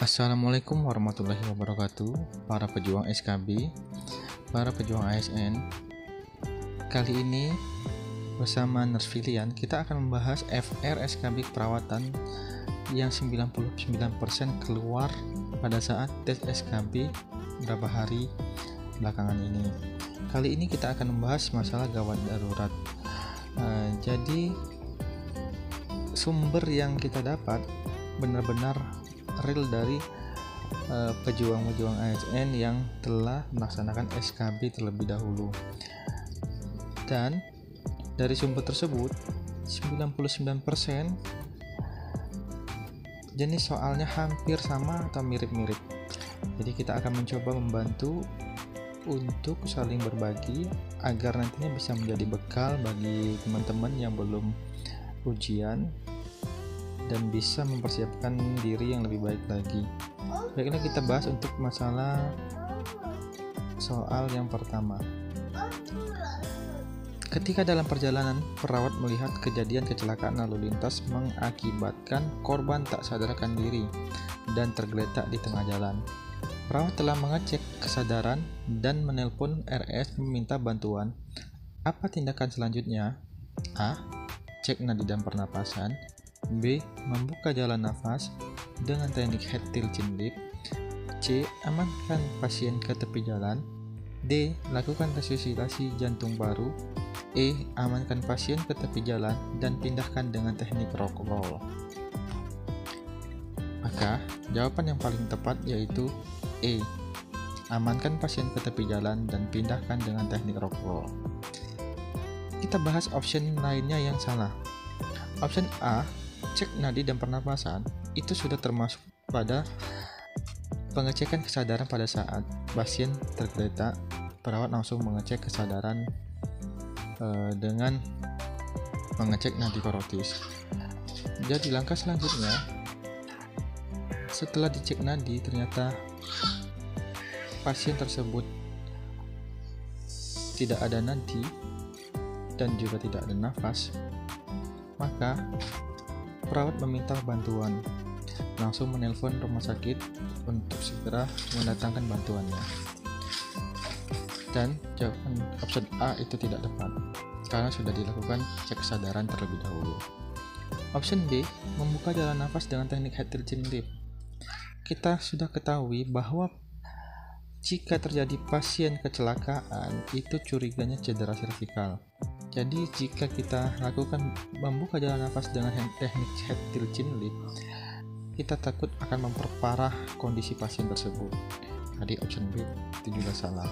Assalamualaikum warahmatullahi wabarakatuh, para pejuang SKB, para pejuang ASN. Kali ini bersama Nurse Filian kita akan membahas FR SKB keperawatan yang 99% keluar pada saat tes SKB beberapa hari belakangan ini. Kali ini kita akan membahas masalah gawat darurat. Jadi sumber yang kita dapat benar-benar real dari pejuang-pejuang ASN yang telah melaksanakan SKB terlebih dahulu. Dan dari sumber tersebut 99% jenis soalnya hampir sama atau mirip-mirip. Jadi kita akan mencoba membantu untuk saling berbagi agar nantinya bisa menjadi bekal bagi teman-teman yang belum ujian dan bisa mempersiapkan diri yang lebih baik lagi. Baiklah, kita bahas untuk masalah soal yang pertama. Ketika dalam perjalanan, perawat melihat kejadian kecelakaan lalu lintas mengakibatkan korban tak sadarkan diri dan tergeletak di tengah jalan. Perawat telah mengecek kesadaran dan menelpon RS meminta bantuan. Apa tindakan selanjutnya? A. Cek nadi dan pernapasan. B. Membuka jalan nafas dengan teknik head tilt chin lip. C. Amankan pasien ke tepi jalan. D. Lakukan resusitasi jantung paru. E. Amankan pasien ke tepi jalan dan pindahkan dengan teknik rock roll. Maka jawaban yang paling tepat yaitu E. Amankan pasien ke tepi jalan dan pindahkan dengan teknik rock roll. Kita bahas option lainnya yang salah. Option A, cek nadi dan pernapasan, itu sudah termasuk pada pengecekan kesadaran pada saat pasien tergeletak. Perawat langsung mengecek kesadaran dengan mengecek nadi korotis. Jadi langkah selanjutnya, setelah dicek nadi ternyata pasien tersebut tidak ada nadi dan juga tidak ada nafas, maka perawat meminta bantuan, langsung menelpon rumah sakit untuk segera mendatangkan bantuannya. Dan jawaban option A itu tidak tepat karena sudah dilakukan cek kesadaran terlebih dahulu. Option B, membuka jalan nafas dengan teknik head tilt chin lip. Kita sudah ketahui bahwa jika terjadi pasien kecelakaan itu curiganya cedera servikal. Jadi jika kita lakukan membuka jalan nafas dengan teknik head tilt chin lip, kita takut akan memperparah kondisi pasien tersebut. Jadi option B itu juga salah.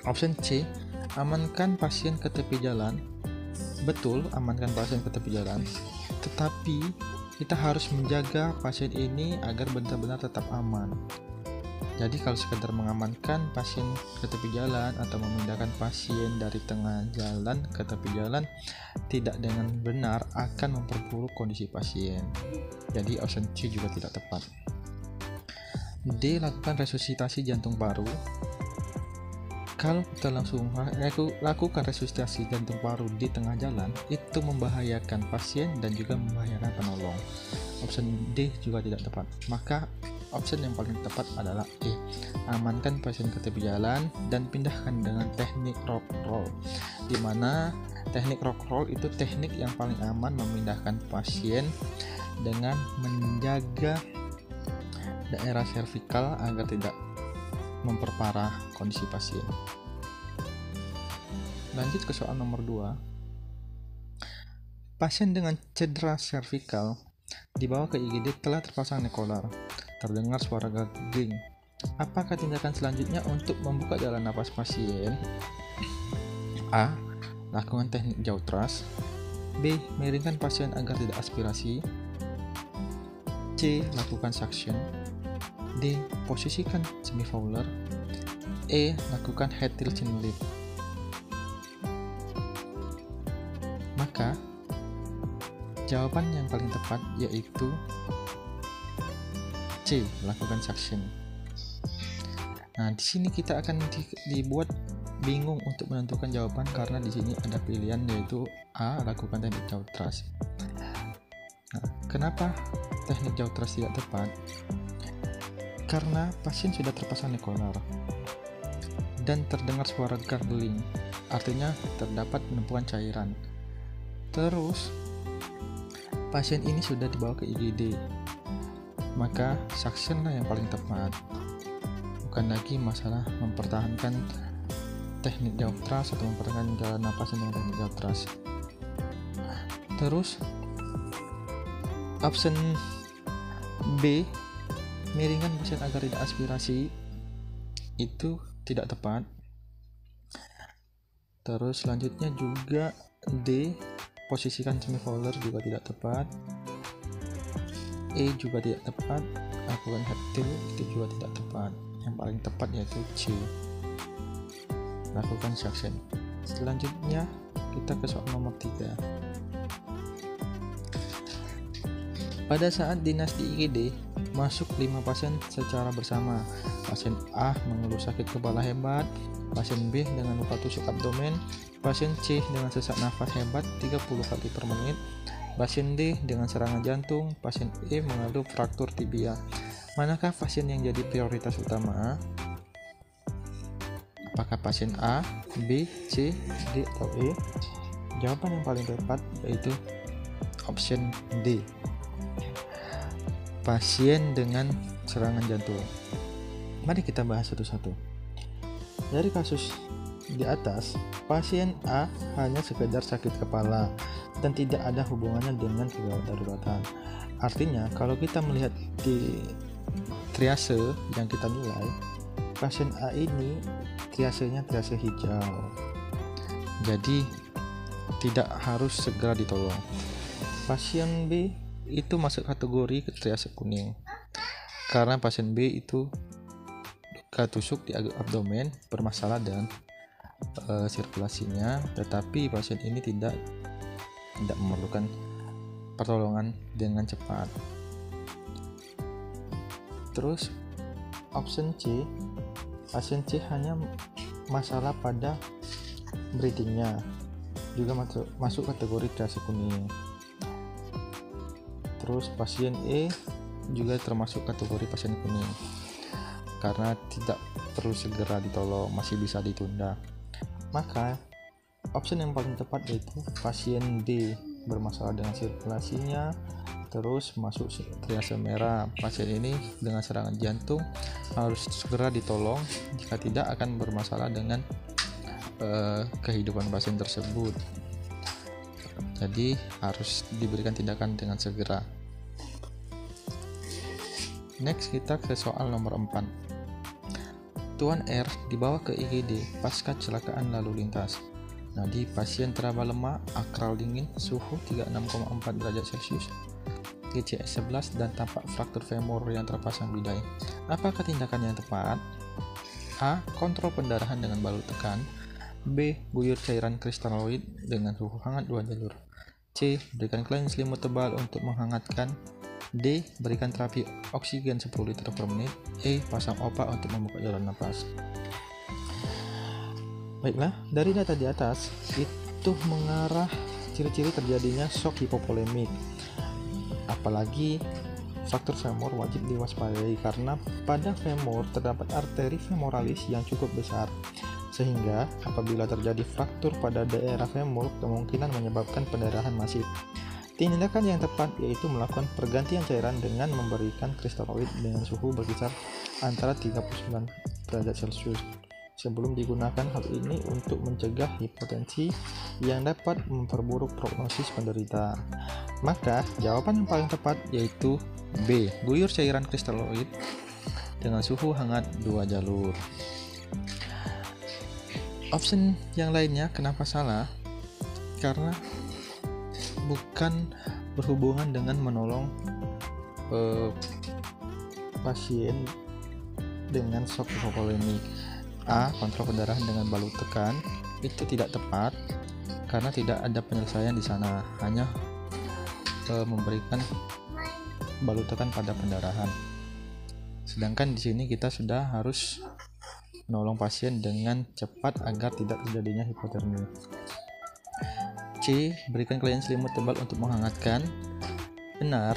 Option C, amankan pasien ke tepi jalan. Betul, amankan pasien ke tepi jalan, tetapi kita harus menjaga pasien ini agar benar-benar tetap aman. Jadi kalau sekadar mengamankan pasien ke tepi jalan atau memindahkan pasien dari tengah jalan ke tepi jalan tidak dengan benar akan memperburuk kondisi pasien. Jadi option C juga tidak tepat. D, lakukan resusitasi jantung paru. Kalau kita langsung lakukan resusitasi jantung paru di tengah jalan, itu membahayakan pasien dan juga membahayakan penolong. Option D juga tidak tepat. Maka option yang paling tepat adalah E. Amankan pasien ke tepi jalan dan pindahkan dengan teknik rock roll. Di mana teknik rock roll itu teknik yang paling aman memindahkan pasien dengan menjaga daerah servikal agar tidak memperparah kondisi pasien. Lanjut ke soal nomor 2. Pasien dengan cedera servikal dibawa ke IGD telah terpasang nekolar. Terdengar suara gagging. Apakah tindakan selanjutnya untuk membuka jalan napas pasien? A. Lakukan teknik jaw thrust. B. Miringkan pasien agar tidak aspirasi. C. Lakukan suction. D. Posisikan semi-fowler. E. Lakukan head tilt chin lip. Maka jawaban yang paling tepat yaitu C. Lakukan suction. Nah, di sini kita akan dibuat bingung untuk menentukan jawaban karena di sini ada pilihan yaitu A. Lakukan teknik jaw thrust. Nah, kenapa teknik jaw thrust tidak tepat? karena pasien sudah terpasang nekolar dan terdengar suara gargling, artinya terdapat penumpukan cairan. Terus pasien ini sudah dibawa ke IGD, maka suction yang paling tepat, bukan lagi masalah mempertahankan teknik diaptras atau mempertahankan jalan napas dengan teknik diaptras. Terus option B, miringkan pasien agar tidak aspirasi, itu tidak tepat. Terus selanjutnya juga D, posisikan semivolar, juga tidak tepat. E juga tidak tepat, lakukan head tilt, itu juga tidak tepat. Yang paling tepat yaitu C, lakukan suction. Selanjutnya kita ke soal nomor 3. Pada saat dinas di IGD, masuk 5 pasien secara bersama. Pasien A mengeluh sakit kepala hebat, pasien B dengan luka tusuk abdomen, pasien C dengan sesak nafas hebat 30 kali per menit, pasien D dengan serangan jantung, pasien E mengeluh fraktur tibia. Manakah pasien yang jadi prioritas utama? Apakah pasien A, B, C, D, atau E? Jawaban yang paling tepat yaitu option D, pasien dengan serangan jantung. Mari kita bahas satu-satu. Dari kasus di atas, pasien A hanya sekedar sakit kepala dan tidak ada hubungannya dengan kegawat daruratan. Artinya, kalau kita melihat di triase yang kita nilai, pasien A ini triasenya triase hijau. Jadi, tidak harus segera ditolong. Pasien B itu masuk kategori triase kuning karena pasien B itu luka tusuk di abdomen, bermasalah dengan sirkulasinya, tetapi pasien ini tidak memerlukan pertolongan dengan cepat. Terus option C, pasien C hanya masalah pada breathingnya, juga masuk kategori triase kuning. Terus pasien E juga termasuk kategori pasien kuning karena tidak perlu segera ditolong, masih bisa ditunda. Maka opsi yang paling tepat yaitu pasien D, bermasalah dengan sirkulasinya, terus masuk triase merah. Pasien ini dengan serangan jantung harus segera ditolong, jika tidak akan bermasalah dengan kehidupan pasien tersebut. Jadi harus diberikan tindakan dengan segera. Next kita ke soal nomor 4. Tuan R dibawa ke IGD pasca kecelakaan lalu lintas. Nadi pasien teraba lemak, akral dingin, suhu 36,4 derajat Celcius, GCS 11 dan tampak fraktur femur yang terpasang bidai. Apakah tindakan yang tepat? A. Kontrol pendarahan dengan balut tekan. B. Guyur cairan kristaloid dengan suhu hangat 2 jalur. C. Berikan klien selimut tebal untuk menghangatkan. D. Berikan terapi oksigen 10 liter per menit. E. Pasang opak untuk membuka jalan napas. Baiklah, dari data di atas itu mengarah ciri-ciri terjadinya shock hipovolemik. Apalagi fraktur femur wajib diwaspadai karena pada femur terdapat arteri femoralis yang cukup besar, sehingga apabila terjadi fraktur pada daerah femur kemungkinan menyebabkan pendarahan masif. Tindakan yang tepat yaitu melakukan pergantian cairan dengan memberikan kristaloid dengan suhu berkisar antara 39 derajat Celcius. Sebelum digunakan hal ini untuk mencegah hipotensi yang dapat memperburuk prognosis penderita. Maka jawaban yang paling tepat yaitu B. Guyur cairan kristaloid dengan suhu hangat 2 jalur. Option yang lainnya kenapa salah? Karena bukan berhubungan dengan menolong pasien dengan shock hipovolemik. A. Kontrol pendarahan dengan balut tekan itu tidak tepat karena tidak ada penyelesaian di sana, hanya memberikan balut tekan pada pendarahan. Sedangkan di sini kita sudah harus menolong pasien dengan cepat agar tidak terjadinya hipotermia. C. Berikan klien selimut tebal untuk menghangatkan. Benar,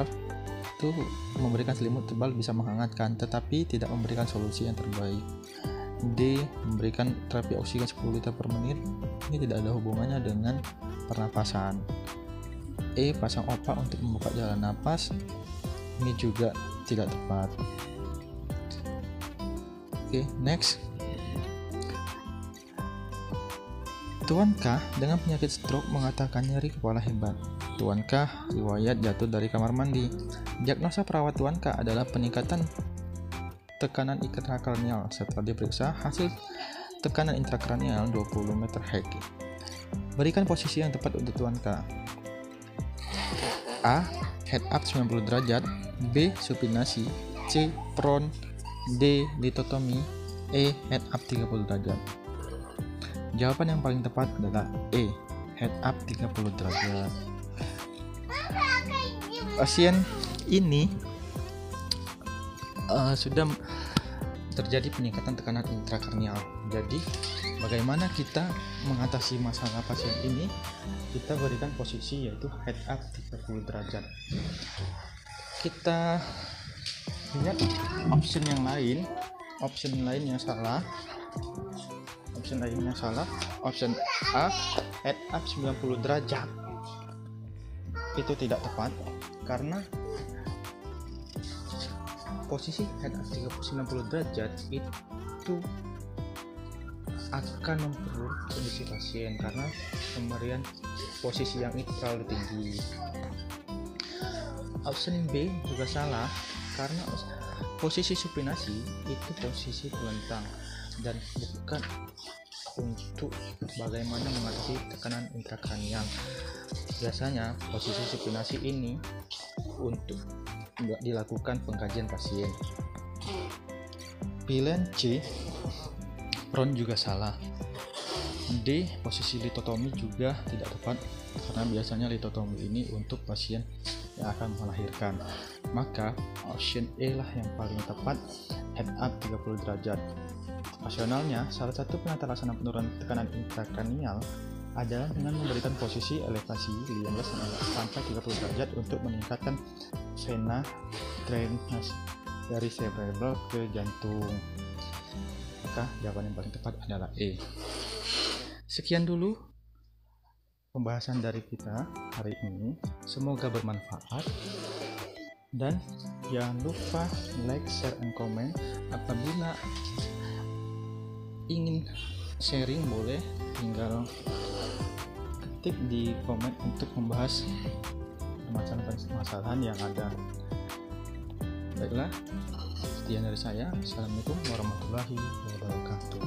itu memberikan selimut tebal bisa menghangatkan, tetapi tidak memberikan solusi yang terbaik. D. Memberikan terapi oksigen 10 liter per menit. Ini tidak ada hubungannya dengan pernapasan. E. Pasang OPA untuk membuka jalan napas. Ini juga tidak tepat. Oke, next. Tuan K dengan penyakit stroke mengatakan nyeri kepala hebat. Tuan K riwayat jatuh dari kamar mandi. Diagnosa perawat Tuan K adalah peningkatan tekanan intrakranial. Setelah diperiksa, hasil tekanan intrakranial 20 meter Hg. Berikan posisi yang tepat untuk Tuan K. A. Head up 90 derajat. B. Supinasi. C. Prone. D. Litotomi. E. Head up 30 derajat. Jawaban yang paling tepat adalah E. Head up 30 derajat. Pasien ini sudah terjadi peningkatan tekanan intrakranial. Jadi bagaimana kita mengatasi masalah pasien ini? Kita berikan posisi yaitu head up 30 derajat. Kita lihat option lain yang salah. Option A, head up 90 derajat. Itu tidak tepat karena posisi head up 90 derajat itu akan memperburuk kondisi pasien karena pemberian posisi yang itu terlalu tinggi. Option B juga salah karena posisi supinasi itu posisi telentang dan bukan untuk bagaimana mengatasi tekanan intrakranial. Biasanya posisi supinasi ini untuk dilakukan pengkajian pasien. Pilihan C, prone juga salah. D, posisi litotomi juga tidak tepat karena biasanya litotomi ini untuk pasien yang akan melahirkan. Maka option E lah yang paling tepat, head up 30 derajat. Rasionalnya, salah satu penata laksana penurunan tekanan intrakranial adalah dengan memberikan posisi elevasi 15 sampai 30 derajat untuk meningkatkan vena drainase dari cerebral ke jantung. Maka jawaban yang paling tepat adalah E. Sekian dulu pembahasan dari kita hari ini. Semoga bermanfaat. Dan jangan lupa like, share, and comment. Apabila ingin sharing boleh tinggal ketik di komen untuk membahas permasalahan yang ada. Baiklah, sekian dari saya. Assalamualaikum warahmatullahi wabarakatuh.